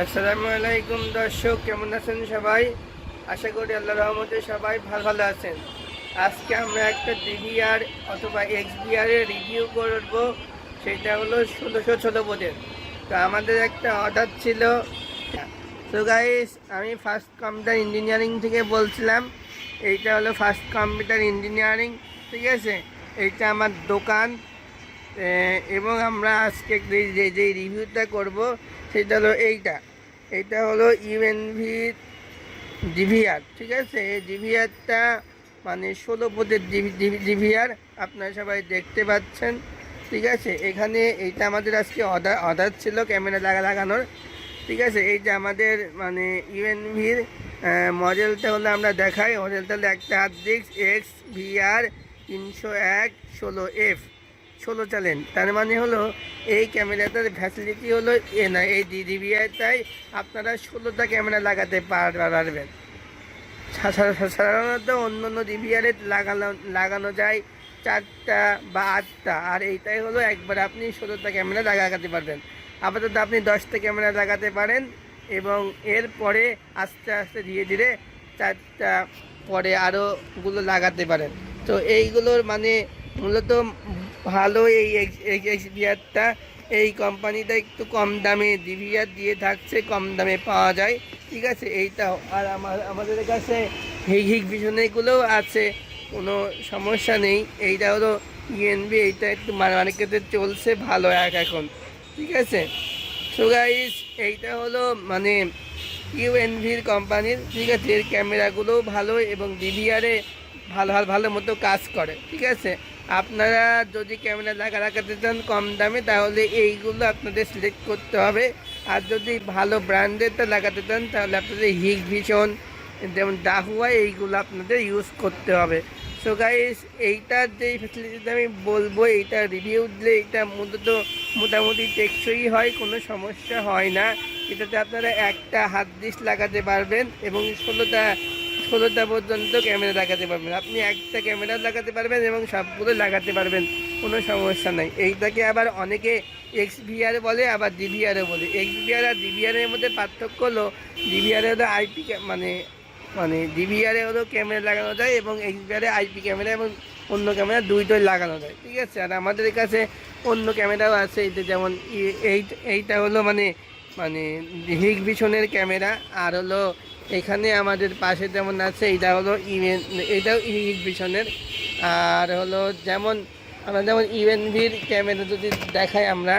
আসসালামু আলাইকুম দর্শক, কেমন আছেন সবাই? আশা করি আল্লাহর রহমতে সবাই ভালো আছেন। আজকে আমরা একটা ডিভিআর অথবা এক্সবিআর এর রিভিউ করব। সেটা হলো 1616 বোর্ডের। তো আমাদের একটা অর্ডার ছিল। তো গাইস, আমি ফার্স্ট কম্পিউটার ইঞ্জিনিয়ারিং থেকে বলছিলাম। এইটা হলো ফার্স্ট কম্পিউটার ইঞ্জিনিয়ারিং, ঠিক আছে? এইটা আমার দোকান। এবং আমরা আজকে যে রিভিউটা করব সেটা হলো এইটা হলো ইউএনভি ডিভিআর, ঠিক আছে? এই ডিভিআরটা মানে 16 বোর্ডের ডিভিআর, আপনারা সবাই দেখতে পাচ্ছেন, ঠিক আছে? এখানে এইটা আমাদের আজকে অর্ডার ছিল ক্যামেরা লাগানোর, ঠিক আছে? এইটা আমাদের মানে ইউএনভির মডেলটা হলো, আমরা দেখাই মডেলটা হলো একটা hard disk XVR 301/16F 16 channel. তার মানে হলো এই ক্যামেরাটার ফ্যাসিলিটি হলো না, এই ডিভিআরটাই আপনারা 16টা ক্যামেরা লাগাতে পারবেন। সাধারণত অন্য অন্য ডিভিআরে লাগানো যায় 4টা বা 8টা, আর এইটাই হলো একবার আপনি 16টা ক্যামেরা লাগাতে পারবেন। আপাতত আপনি 10টা ক্যামেরা লাগাতে পারেন এবং এরপরে আস্তে আস্তে ধীরে ধীরে 4টা পরে আরোগুলো লাগাতে পারেন। তো এইগুলোর মানে মূলত ভালো এই এক্সভিআরটা, এই কোম্পানিটা একটু কম দামে ডিভিআর দিয়ে থাকছে, কম দামে পাওয়া যায়, ঠিক আছে? এইটাও আর আমাদের কাছে হিগ ভিশনেগুলোও আছে, কোনো সমস্যা নেই। এইটা হলো ইউএনভি, এইটা একটু মার্কেটে চলছে ভালো এখন, ঠিক আছে? সো গাইস, এইটা হলো মানে ইউএনভির কোম্পানির, ঠিক আছে? এর ক্যামেরাগুলোও ভালো এবং ডিভিআরে ভালো মতো কাজ করে, ঠিক আছে? আপনারা যদি ক্যামেরা লাগাতে চান কম দামে, তাহলে এইগুলো আপনাদের সিলেক্ট করতে হবে। আর যদি ভালো ব্র্যান্ডেরটা লাগাতে চান তাহলে আপনাদের হিগ ভিশন, যেমন দাহুয়া, এইগুলো আপনাদের ইউজ করতে হবে। সো গাইস, এইটার যে ফ্যাসিলিটিটা আমি বলবো, এইটা রিভিউ দিলে এইটা মোটামুটি টেকসই হয়, কোনো সমস্যা হয় না। এটাতে আপনারা একটা হার্ড ডিস্ক লাগাতে পারবেন এবং 16টা পর্যন্ত ক্যামেরা লাগাতে পারবেন। আপনি একটা ক্যামেরা লাগাতে পারবেন এবং সবগুলো লাগাতে পারবেন, কোনো সমস্যা নাই। এইটাকে আবার অনেকে XVR বলে, আবার ডিভিআরও বলে। XVR আর ডিভিআরের মধ্যে পার্থক্য হলো, ডিভিআরে হলো আইপি মানে ডিভিআরে হলো ক্যামেরা লাগানো যায় এবং XVR-এ আইপি ক্যামেরা এবং অন্য ক্যামেরা দুইটাই লাগানো যায়, ঠিক আছে? আর আমাদের কাছে অন্য ক্যামেরাও আছে, এইটা যেমন এইটা হলো মানে হিগ ভিশনের ক্যামেরা। আর হলো এখানে আমাদের পাশে যেমন আছে, এইটা হলো এটাও হিগ ভিশনের। আর হলো আমরা যেমন ইউএনভির ক্যামেরা যদি দেখাই আমরা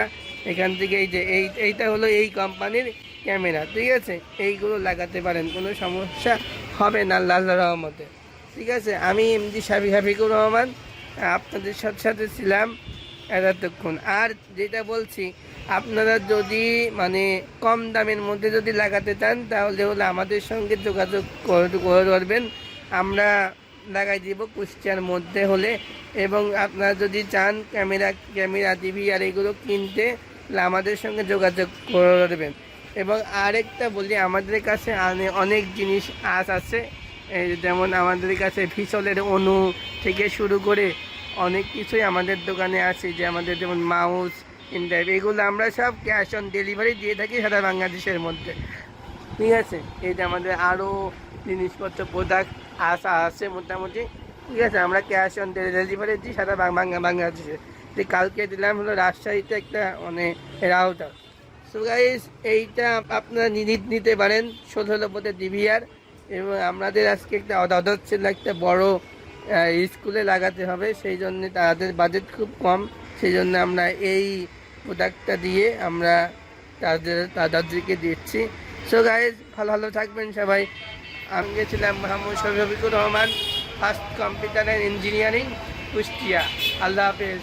এখান থেকে, এইটা হলো এই কোম্পানির ক্যামেরা, ঠিক আছে? এইগুলো লাগাতে পারেন, কোনো সমস্যা হবে না আল্লাহর রহমতে, ঠিক আছে? আমি এমডি শফিকুর রহমান আপনাদের সাথে ছিলাম এতক্ষণ। আর যেটা বলছি, আপনারা যদি মানে কম দামের মধ্যে যদি লাগাতে চান তাহলে হলো আমাদের সঙ্গে যোগাযোগ করবেন, আমরা লাগাই দিব কুষ্টিয়ার মধ্যে হলে। এবং আপনারা যদি চান ক্যামেরা ডিভিআর এগুলো কিনতে, আমাদের সঙ্গে যোগাযোগ করবেন। এবং আরেকটা বলি, আমাদের কাছে অনেক জিনিস আছে, যেমন আমাদের কাছে ভিশলের অণু থেকে শুরু করে অনেক কিছুই আমাদের দোকানে আছে। যে আমাদের যেমন মাউস, ইনড্রাইভ, এগুলো আমরা সব ক্যাশ অন ডেলিভারি দিয়ে থাকি সারা বাংলাদেশের মধ্যে, ঠিক আছে? এই যে আমাদের আরও জিনিসপত্র প্রোডাক্ট আছে মোটামুটি, ঠিক আছে? আমরা ক্যাশ অন ডেলিভারি দিই সারা বাংলাদেশে। যে কালকে দিলাম হলো রাজশাহীতে একটা মানে রাউটার। সো গাইস, এইটা আপনারা নিতে পারেন 16 বোর্ডের ডিভিআর। এবং আমাদের আজকে একটা অর্ডার ছিল, একটা বড় স্কুলে লাগাতে হবে, সেই জন্য তাদের বাজেট খুব কম, সেই জন্য আমরা এই প্রোডাক্টটা দিয়ে আমরা তাদেরকে দিচ্ছি। সো গাইস, ভালো থাকবেন সবাই। আমি গেছিলাম Mohammad Shafiqur Rahman, first computer and engineering, Kushtia. আল্লাহ হাফেজ।